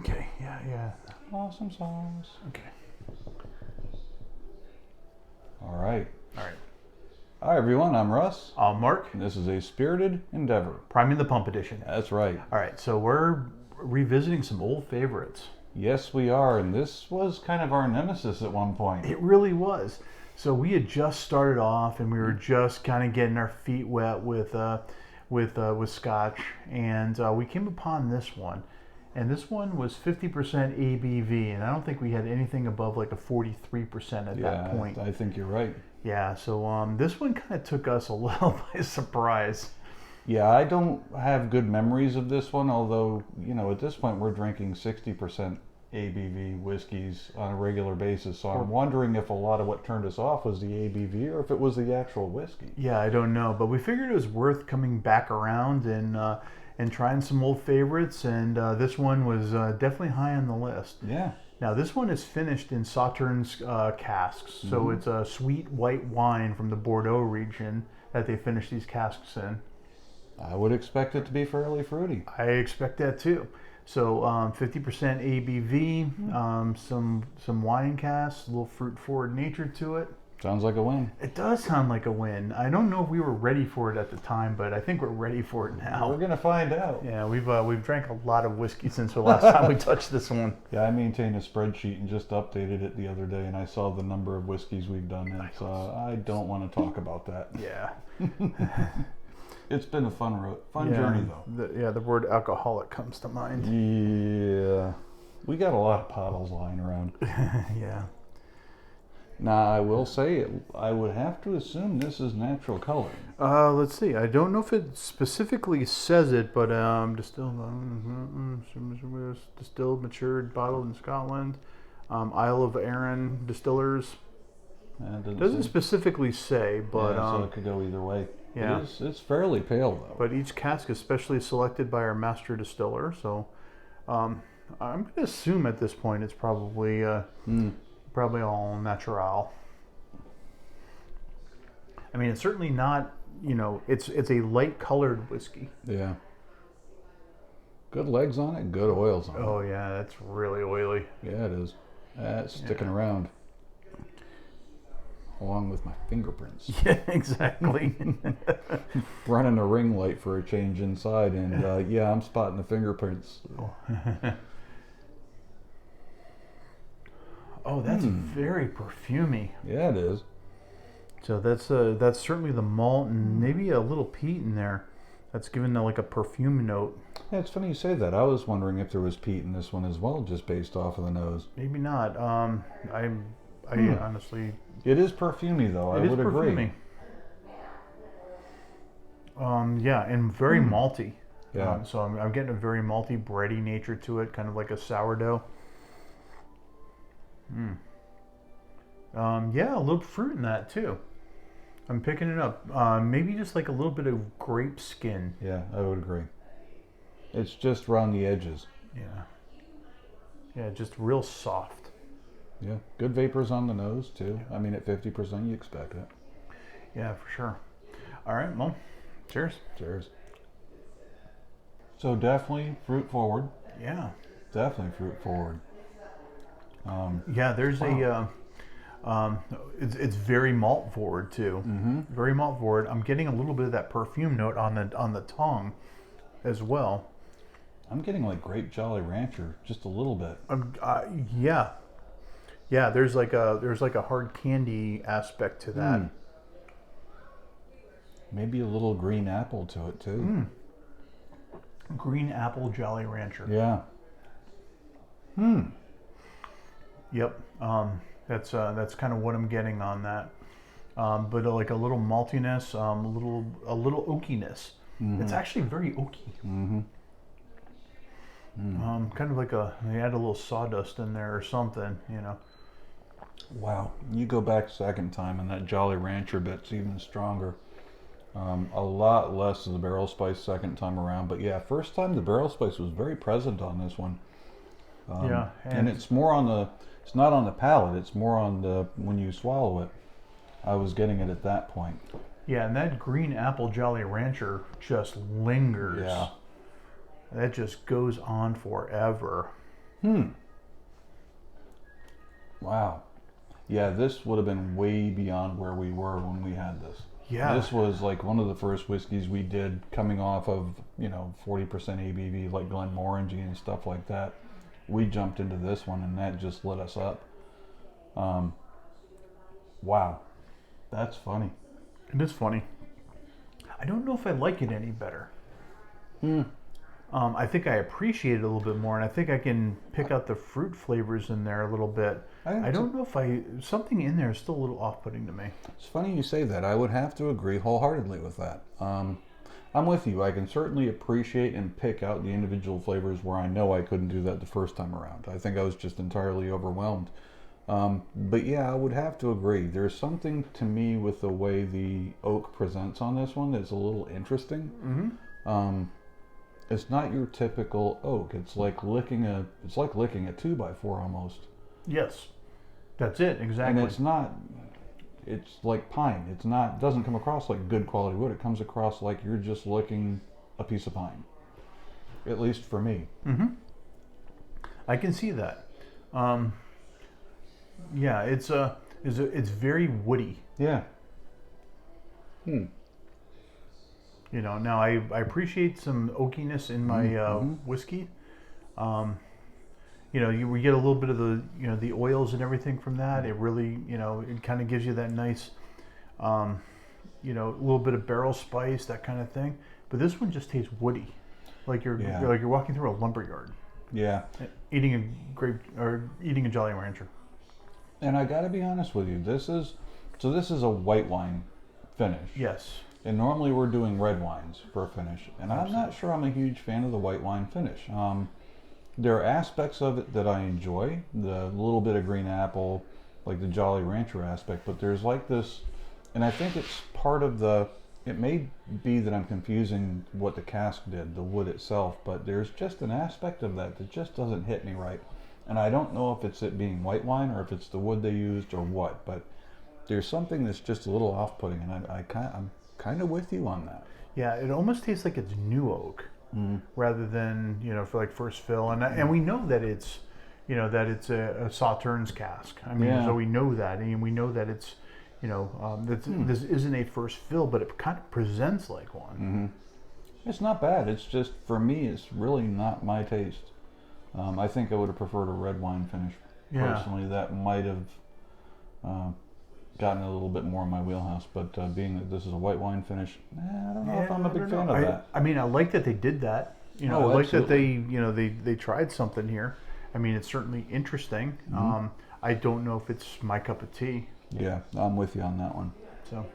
Okay, yeah. Awesome sauce. Okay. All right. All right. Hi, everyone. I'm Russ. Mark. And this is a spirited endeavor. Priming the Pump edition. That's right. All right, so we're revisiting some old favorites. Yes, we are. And this was kind of our nemesis at one point. It really was. So we had just started off, and we were just kind of getting our feet wet with Scotch, and we came upon this one. And this one was 50% ABV, and I don't think we had anything above like a 43% at that point. I think you're right. Yeah, so this one kind of took us a little by surprise. Yeah, I don't have good memories of this one, although, at this point we're drinking 60% ABV whiskeys on a regular basis. So I'm wondering if a lot of what turned us off was the ABV or if it was the actual whiskey. Yeah, I don't know, but we figured it was worth coming back around and trying some old favorites, and this one was definitely high on the list. Yeah. Now this one is finished in Sauternes casks, so it's a sweet white wine from the Bordeaux region that they finish these casks in. I would expect it to be fairly fruity. I expect that too. So 50% ABV, some wine casks, a little fruit forward nature to it. Sounds like a win. It does sound like a win. I don't know if we were ready for it at the time, but I think we're ready for it now. We're gonna find out. Yeah, we've drank a lot of whiskey since the last time we touched this one. Yeah, I maintain a spreadsheet and just updated it the other day, and I saw the number of whiskeys we've done, and I don't want to talk about that. Yeah. It's been a fun journey, though. The word alcoholic comes to mind. Yeah. We got a lot of bottles lying around. Yeah. Now, I will say, I would have to assume this is natural color. Let's see. I don't know if it specifically says it, but distilled, matured, bottled in Scotland. Isle of Arran distillers. Doesn't specifically say, but so it could go either way. Yeah, it's fairly pale though. But each cask is specially selected by our master distiller, so I'm going to assume at this point it's probably all natural. I mean, it's certainly not. It's a light colored whiskey. Yeah. Good legs on it, good oils on it. Oh yeah, that's really oily. Yeah, it is. That's sticking around. Along with my fingerprints. Yeah, exactly. Running a ring light for a change inside, and I'm spotting the fingerprints. Oh, that's very perfumey. Yeah, it is. So that's certainly the malt and maybe a little peat in there. That's giving like a perfume note. Yeah, it's funny you say that. I was wondering if there was peat in this one as well, just based off of the nose. Maybe not. I honestly. It is perfumey, though. I would agree. Yeah, and very malty. Yeah. So I'm getting a very malty, bready nature to it, kind of like a sourdough. Yeah, a little fruit in that too. I'm picking it up. Maybe just like a little bit of grape skin. Yeah, I would agree. It's just around the edges. Yeah. Yeah, just real soft. Yeah, good vapors on the nose too. I mean, at 50%, you expect it. Yeah, for sure. All right, well, cheers. Cheers. So definitely fruit forward. Yeah. Definitely fruit forward. Yeah, there's it's very malt forward too. Very malt forward. I'm getting a little bit of that perfume note on the tongue as well. I'm getting like grape Jolly Rancher, just a little bit. Yeah. Yeah, there's like a hard candy aspect to that. Maybe a little green apple to it too. Green apple Jolly Rancher. Yeah. Yep. That's kind of what I'm getting on that. But like a little maltiness, a little oakiness. It's actually very oaky. Kind of like they add a little sawdust in there or something, Wow. You go back second time and that Jolly Rancher bit's even stronger. A lot less of the barrel spice second time around, but yeah, first time the barrel spice was very present on this one. And it's more it's not on the palate, it's more on when you swallow it. I was getting it at that point. Yeah, and that green apple Jolly Rancher just lingers. Yeah. That just goes on forever. Wow. Yeah, this would have been way beyond where we were when we had this. Yeah. This was like one of the first whiskeys we did coming off of, 40% ABV, like Glenmorangie and stuff like that. We jumped into this one and that just lit us up. Wow. That's funny. It is funny. I don't know if I like it any better. I think I appreciate it a little bit more, and I think I can pick out the fruit flavors in there a little bit. I don't know if something in there is still a little off-putting to me. It's funny you say that. I would have to agree wholeheartedly with that. I'm with you. I can certainly appreciate and pick out the individual flavors where I know I couldn't do that the first time around. I think I was just entirely overwhelmed. But yeah, I would have to agree. There's something to me with the way the oak presents on this one that's a little interesting. It's not your typical oak. It's like licking a 2x4 almost. Yes, that's it exactly. And it's like pine. Doesn't come across like good quality wood. It comes across like you're just licking a piece of pine. At least for me. I can see that. Yeah, it's very woody. Yeah. Now I appreciate some oakiness in my whiskey. We get a little bit of the oils and everything from that. It really, it kind of gives you that nice, a little bit of barrel spice, that kind of thing. But this one just tastes woody, like you're walking through a lumber yard. Yeah. Eating a Jolly Rancher. And I got to be honest with you. This is a white wine finish. Yes. And normally we're doing red wines for a finish, and I'm not sure I'm a huge fan of the white wine finish. There are aspects of it that I enjoy, the little bit of green apple, like the Jolly Rancher aspect, but there's like this, and I think it's part of it may be that I'm confusing what the cask did, the wood itself, but there's just an aspect of that just doesn't hit me right. And I don't know if it's it being white wine or if it's the wood they used or what, but there's something that's just a little off-putting, and I'm kind of with you on that. Yeah, it almost tastes like it's new oak rather than for like first fill, and we know that it's a Sauternes cask. I mean, so we know that, and we know that it's this isn't a first fill, but it kind of presents like one. It's not bad. It's just for me, it's really not my taste. I think I would have preferred a red wine finish personally. That might have gotten a little bit more in my wheelhouse, but being that this is a white wine finish, I don't know if I'm a big fan of that. I mean, I like that they did that. I like that they tried something here. I mean, it's certainly interesting. I don't know if it's my cup of tea. Yeah, I'm with you on that one. So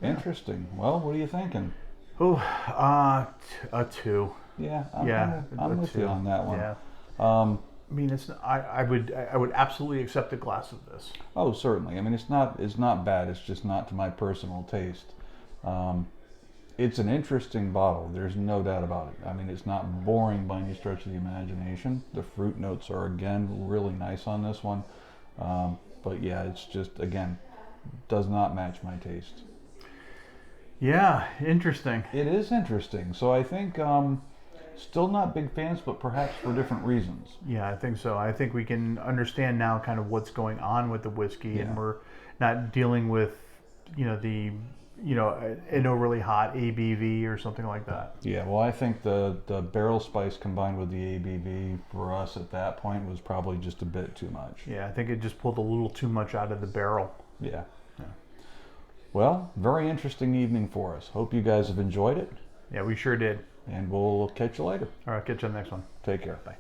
interesting. Well, what are you thinking? Oh, a 2. Yeah, I'm with you on that one. Yeah. I mean, it's. I would absolutely accept a glass of this. Oh, certainly. I mean, it's not bad. It's just not to my personal taste. It's an interesting bottle. There's no doubt about it. I mean, it's not boring by any stretch of the imagination. The fruit notes are again really nice on this one, but yeah, it's just again does not match my taste. Yeah, interesting. It is interesting. So I think. Still not big fans, but perhaps for different reasons. Yeah, I think so. I think we can understand now kind of what's going on with the whiskey, and we're not dealing with, an overly hot ABV or something like that. Yeah, well, I think the barrel spice combined with the ABV for us at that point was probably just a bit too much. Yeah, I think it just pulled a little too much out of the barrel. Yeah. Well, very interesting evening for us. Hope you guys have enjoyed it. Yeah, we sure did. And we'll catch you later. All right, catch you on the next one. Take care. Bye.